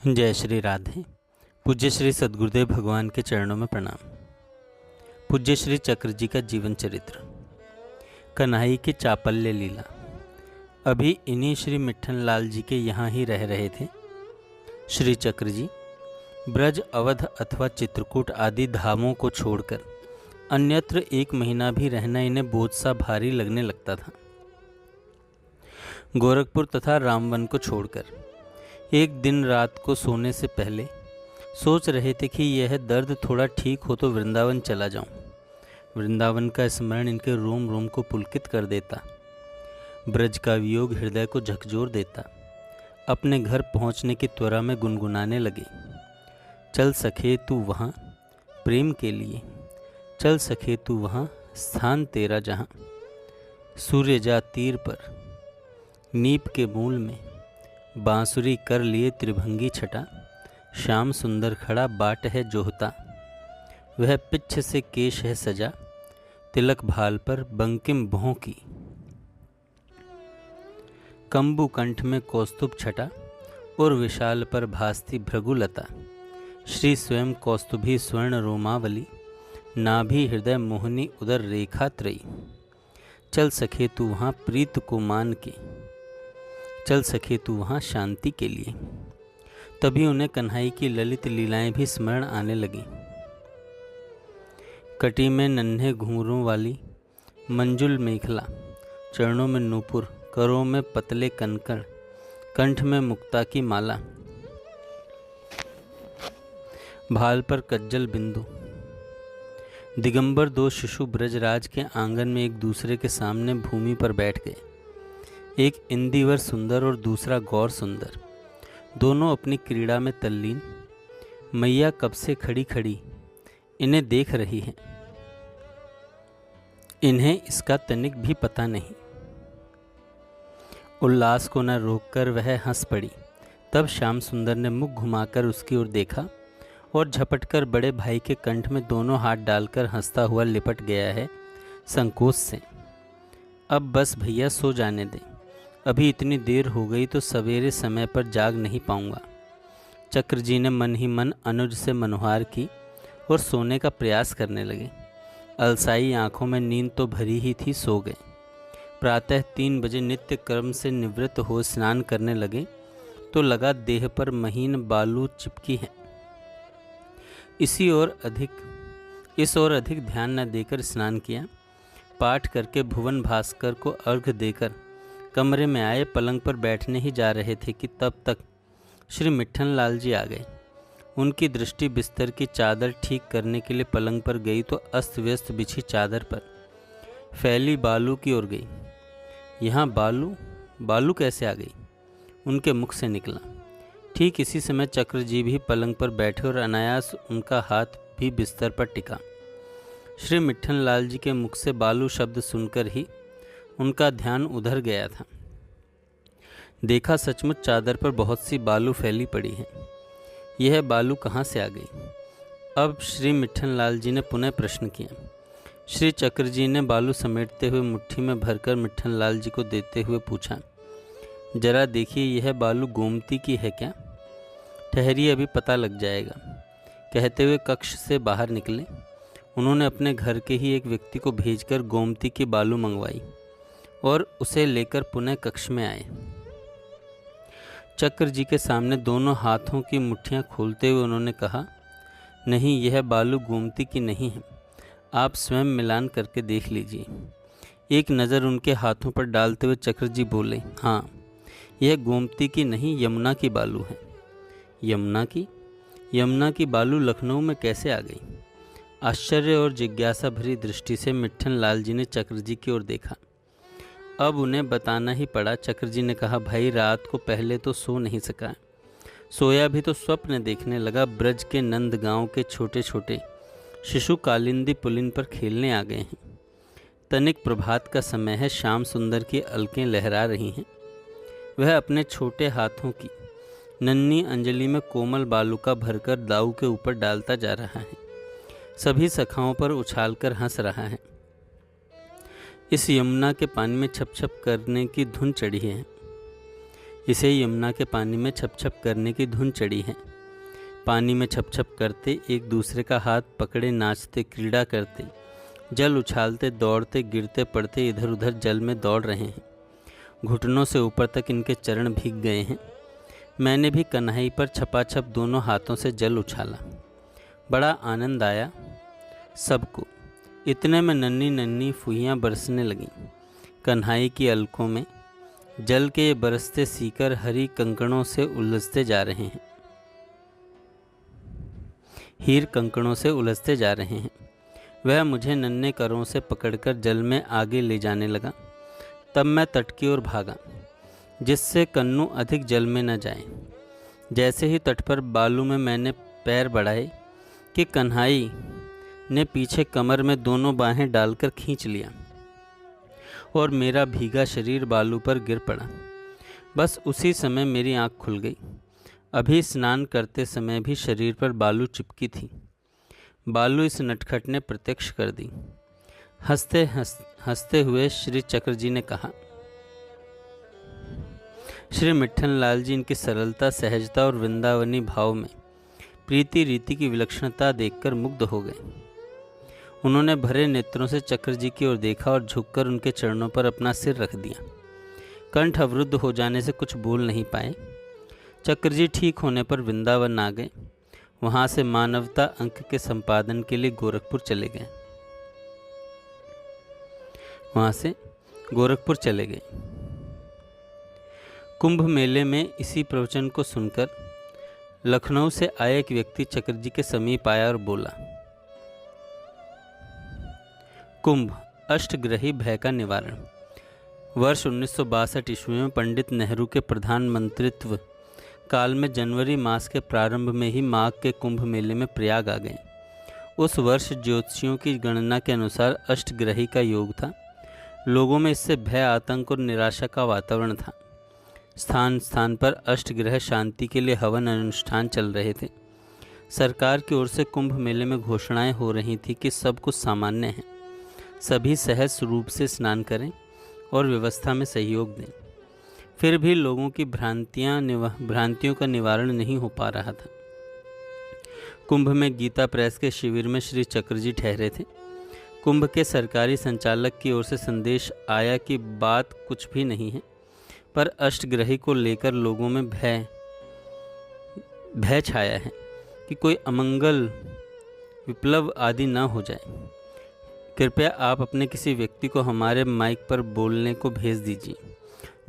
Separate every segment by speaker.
Speaker 1: जय श्री राधे। पूज्य श्री सद्गुरुदेव भगवान के चरणों में प्रणाम। पूज्य श्री चक्र जी का जीवन चरित्र। कन्हई की चापल्य लीला। अभी इन्हीं श्री मिट्ठन लाल जी के यहाँ ही रह रहे थे। श्री चक्र जी ब्रज, अवध अथवा चित्रकूट आदि धामों को छोड़कर अन्यत्र एक महीना भी रहना इन्हें बोझ सा भारी लगने लगता था। गोरखपुर तथा रामवन को छोड़कर एक दिन रात को सोने से पहले सोच रहे थे कि यह दर्द थोड़ा ठीक हो तो वृंदावन चला जाऊं। वृंदावन का स्मरण इनके रोम रोम को पुलकित कर देता। ब्रज का वियोग हृदय को झकझोर देता। अपने घर पहुंचने की त्वरा में गुनगुनाने लगे, चल सके तू वहाँ प्रेम के लिए, चल सके तू वहाँ स्थान तेरा जहाँ। सूर्य जा तीर पर नीप के मूल में, बांसुरी कर लिए त्रिभंगी छटा। श्याम सुंदर खड़ा बाट है जोहता, वह पिच्छ से केश है सजा। तिलक भाल पर बंकिम भों की, कंबु कंठ में कौस्तुभ छटा। और विशाल पर भास्ती भृगुलता। श्री स्वयं कौस्तुभी स्वर्ण रोमावली, नाभि हृदय मोहनी उदर रेखा त्रयी। चल सके तू वहाँ प्रीत को मान के, चल सके तू वहाँ शांति के लिए। तभी उन्हें कन्हई की ललित लीलाएं भी स्मरण आने लगी। कटी में नन्हे घूंघरों वाली मंजुल मेखला, चरणों में नूपुर, करों में पतले कनकण, कंठ में मुक्ता की माला, भाल पर कज्जल बिंदु। दिगंबर दो शिशु ब्रजराज के आंगन में एक दूसरे के सामने भूमि पर बैठ गए। एक इंदिवर सुंदर और दूसरा गौर सुंदर, दोनों अपनी क्रीड़ा में तल्लीन। मैया कब से खड़ी खड़ी इन्हें देख रही है। इन्हें इसका तनिक भी पता नहीं। उल्लास को न रोककर वह हंस पड़ी। तब श्याम सुंदर ने मुख घुमाकर उसकी ओर देखा और झपटकर बड़े भाई के कंठ में दोनों हाथ डालकर हंसता हुआ लिपट गया है संकोच से। अब बस भैया सो जाने दें, अभी इतनी देर हो गई तो सवेरे समय पर जाग नहीं पाऊंगा। चक्र जी ने मन ही मन अनुज से मनोहार की और सोने का प्रयास करने लगे। अलसाई आंखों में नींद तो भरी ही थी, सो गए। प्रातः 3 बजे नित्य कर्म से निवृत्त हो स्नान करने लगे तो लगा देह पर महीन बालू चिपकी है। इस और अधिक ध्यान न देकर स्नान किया। पाठ करके भुवन भास्कर को अर्घ्य देकर कमरे में आए। पलंग पर बैठने ही जा रहे थे कि तब तक श्री मिट्ठन लाल जी आ गए। उनकी दृष्टि बिस्तर की चादर ठीक करने के लिए पलंग पर गई तो अस्त व्यस्त बिछी चादर पर फैली बालू की ओर गई। यहाँ बालू कैसे आ गई? उनके मुख से निकला। ठीक इसी समय चक्र जी भी पलंग पर बैठे और अनायास उनका हाथ भी बिस्तर पर टिका। श्री मिट्ठन लाल जी के मुख से बालू शब्द सुनकर ही उनका ध्यान उधर गया था। देखा सचमुच चादर पर बहुत सी बालू फैली पड़ी है। यह बालू कहाँ से आ गई? अब श्री मिट्ठन लाल जी ने पुनः प्रश्न किया। श्री चक्र जी ने बालू समेटते हुए मुट्ठी में भरकर मिट्ठन लाल जी को देते हुए पूछा, जरा देखिए यह बालू गोमती की है क्या? ठहरिए, अभी पता लग जाएगा। कहते हुए कक्ष से बाहर निकले। उन्होंने अपने घर के ही एक व्यक्ति को भेजकर गोमती की बालू मंगवाई और उसे लेकर पुनः कक्ष में आए। चक्र जी के सामने दोनों हाथों की मुट्ठियां खोलते हुए उन्होंने कहा, नहीं, यह बालू गोमती की नहीं है, आप स्वयं मिलान करके देख लीजिए। एक नज़र उनके हाथों पर डालते हुए चक्र जी बोले, हाँ, यह गोमती की नहीं, यमुना की बालू है। यमुना की बालू लखनऊ में कैसे आ गई? आश्चर्य और जिज्ञासा भरी दृष्टि से मिट्ठन लाल जी ने चक्र जी की ओर देखा। अब उन्हें बताना ही पड़ा। चक्र जी ने कहा, भाई, रात को पहले तो सो नहीं सका। सोया भी तो स्वप्न देखने लगा। ब्रज के नंद गांव के छोटे छोटे शिशु कालिंदी पुलिन पर खेलने आ गए हैं। तनिक प्रभात का समय है। श्याम सुंदर की अलकें लहरा रही हैं। वह अपने छोटे हाथों की नन्ही अंजलि में कोमल बालू का भरकर दाऊ के ऊपर डालता जा रहा है। सभी सखाओं पर उछालकर हंस रहा है। इस यमुना के पानी में छप छप करने की धुन चढ़ी है। इसे यमुना के पानी में छप छप करने की धुन चढ़ी है। पानी में छप छप करते, एक दूसरे का हाथ पकड़े नाचते, क्रीड़ा करते, जल उछालते, दौड़ते, गिरते पड़ते इधर उधर जल में दौड़ रहे हैं। घुटनों से ऊपर तक इनके चरण भीग गए हैं। मैंने भी कन्हई पर छपाछप दोनों हाथों से जल उछाला। बड़ा आनंद आया सबको। इतने में नन्ही नन्ही फुहियाँ बरसने लगीं। कन्हई की अलकों में जल के ये बरसते सीकर हरी कंकड़ों से उलझते जा रहे हैं। हीर कंकड़ों से उलझते जा रहे हैं। वह मुझे नन्हे करों से पकड़कर जल में आगे ले जाने लगा। तब मैं तट की ओर भागा, जिससे कन्नू अधिक जल में न जाए। जैसे ही तट पर बालू में मैंने पैर बढ़ाए कि कन्हई ने पीछे कमर में दोनों बाहें डालकर खींच लिया और मेरा भीगा शरीर बालू पर गिर पड़ा। बस उसी समय मेरी आंख खुल गई। अभी स्नान करते समय भी शरीर पर बालू चिपकी थी। बालू इस नटखट ने प्रत्यक्ष कर दी। हंसते हुए श्री चक्र जी ने कहा। श्री मिट्ठन लाल जी इनकी सरलता, सहजता और वृंदावनी भाव में प्रीति रीति की विलक्षणता देखकर मुग्ध हो गए। उन्होंने भरे नेत्रों से चक्र जी की ओर देखा और झुककर उनके चरणों पर अपना सिर रख दिया। कंठ अवरुद्ध हो जाने से कुछ बोल नहीं पाए। चक्र जी ठीक होने पर वृंदावन आ गए। वहाँ से मानवता अंक के संपादन के लिए गोरखपुर चले गए। कुंभ मेले में इसी प्रवचन को सुनकर लखनऊ से आया एक व्यक्ति चक्र जी के समीप आया और बोला, कुंभ अष्टग्रही भय का निवारण। वर्ष 1962 ईस्वी में पंडित नेहरू के प्रधानमंत्रित्व काल में जनवरी मास के प्रारंभ में ही माघ के कुंभ मेले में प्रयाग आ गए। उस वर्ष ज्योतिषियों की गणना के अनुसार अष्टग्रही का योग था। लोगों में इससे भय, आतंक और निराशा का वातावरण था। स्थान स्थान पर अष्टग्रह शांति के लिए हवन अनुष्ठान चल रहे थे। सरकार की ओर से कुंभ मेले में घोषणाएं हो रही थी कि सब कुछ सामान्य है, सभी सहज रूप से स्नान करें और व्यवस्था में सहयोग दें। फिर भी लोगों की भ्रांतियों का निवारण नहीं हो पा रहा था। कुंभ में गीता प्रेस के शिविर में श्री चक्र जी ठहरे थे। कुंभ के सरकारी संचालक की ओर से संदेश आया कि बात कुछ भी नहीं है, पर अष्टग्रही को लेकर लोगों में भय छाया है कि कोई अमंगल, विप्लव आदि न हो जाए। कृपया आप अपने किसी व्यक्ति को हमारे माइक पर बोलने को भेज दीजिए,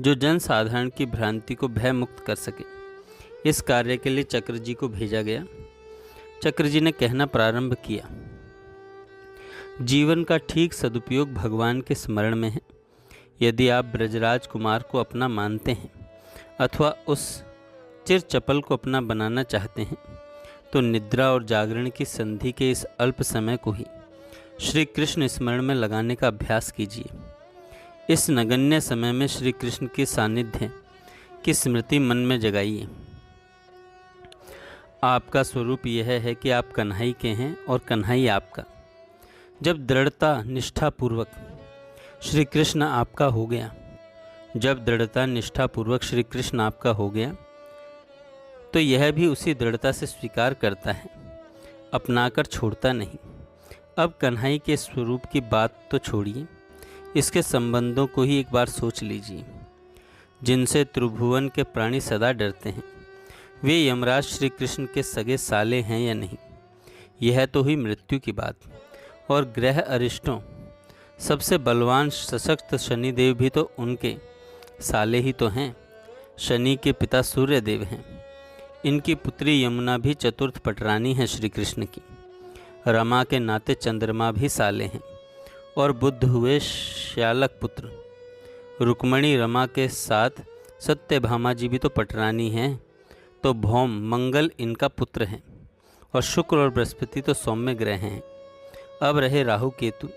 Speaker 1: जो जन साधारण की भ्रांति को भय मुक्त कर सके। इस कार्य के लिए चक्र जी को भेजा गया। चक्र जी ने कहना प्रारंभ किया, जीवन का ठीक सदुपयोग भगवान के स्मरण में है। यदि आप ब्रजराज कुमार को अपना मानते हैं अथवा उस चिर चपल को अपना बनाना चाहते हैं, तो निद्रा और जागरण की संधि के इस अल्प समय को ही श्री कृष्ण स्मरण में लगाने का अभ्यास कीजिए। इस नगण्य समय में श्री कृष्ण के सानिध्य की स्मृति मन में जगाइए। आपका स्वरूप यह है कि आप कन्हई के हैं और कन्हई आपका। जब दृढ़ता निष्ठापूर्वक श्री कृष्ण आपका हो गया, तो यह भी उसी दृढ़ता से स्वीकार करता है, अपनाकर छोड़ता नहीं। अब कन्हई के स्वरूप की बात तो छोड़िए, इसके संबंधों को ही एक बार सोच लीजिए। जिनसे त्रिभुवन के प्राणी सदा डरते हैं, वे यमराज श्री कृष्ण के सगे साले हैं या नहीं, यह तो हुई मृत्यु की बात। और ग्रह अरिष्टों, सबसे बलवान सशक्त शनिदेव भी तो उनके साले ही तो हैं। शनि के पिता सूर्य देव हैं। इनकी पुत्री यमुना भी चतुर्थ पटरानी है श्री कृष्ण की। रमा के नाते चंद्रमा भी साले हैं। और बुद्ध हुए श्यालक पुत्र। रुक्मणी रमा के साथ सत्यभामा जी भी तो पटरानी हैं। तो भौम मंगल इनका पुत्र हैं। और शुक्र और बृहस्पति तो सौम्य ग्रह हैं। अब रहे राहु केतु,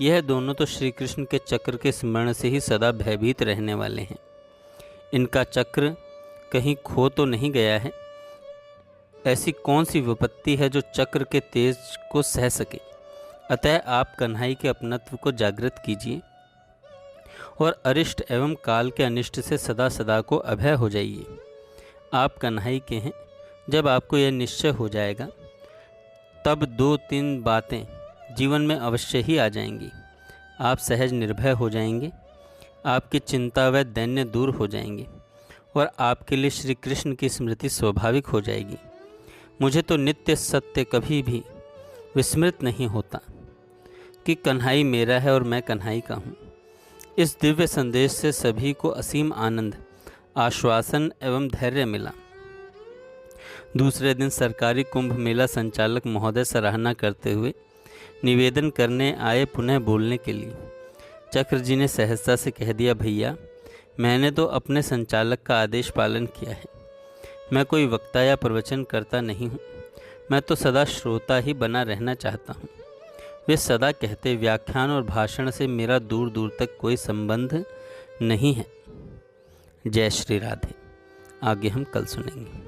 Speaker 1: यह दोनों तो श्री कृष्ण के चक्र के स्मरण से ही सदा भयभीत रहने वाले हैं। इनका चक्र कहीं खो तो नहीं गया है। ऐसी कौन सी विपत्ति है जो चक्र के तेज को सह सके। अतः आप कन्हई के अपनत्व को जागृत कीजिए और अरिष्ट एवं काल के अनिष्ट से सदा सदा को अभय हो जाइए। आप कन्हई के हैं। जब आपको यह निश्चय हो जाएगा तब 2-3 बातें जीवन में अवश्य ही आ जाएंगी। आप सहज निर्भय हो जाएंगे, आपकी चिंता व दैन्य दूर हो जाएंगे और आपके लिए श्री कृष्ण की स्मृति स्वाभाविक हो जाएगी। मुझे तो नित्य सत्य कभी भी विस्मृत नहीं होता कि कन्हई मेरा है और मैं कन्हई का हूँ। इस दिव्य संदेश से सभी को असीम आनंद, आश्वासन एवं धैर्य मिला। दूसरे दिन सरकारी कुंभ मेला संचालक महोदय सराहना करते हुए निवेदन करने आए पुनः बोलने के लिए। चक्र जी ने सहजता से कह दिया, भैया मैंने तो अपने संचालक का आदेश पालन किया है। मैं कोई वक्ता या प्रवचन करता नहीं हूँ, मैं तो सदा श्रोता ही बना रहना चाहता हूँ। वे सदा कहते, व्याख्यान और भाषण से मेरा दूर दूर तक कोई संबंध नहीं है। जय श्री राधे। आगे हम कल सुनेंगे।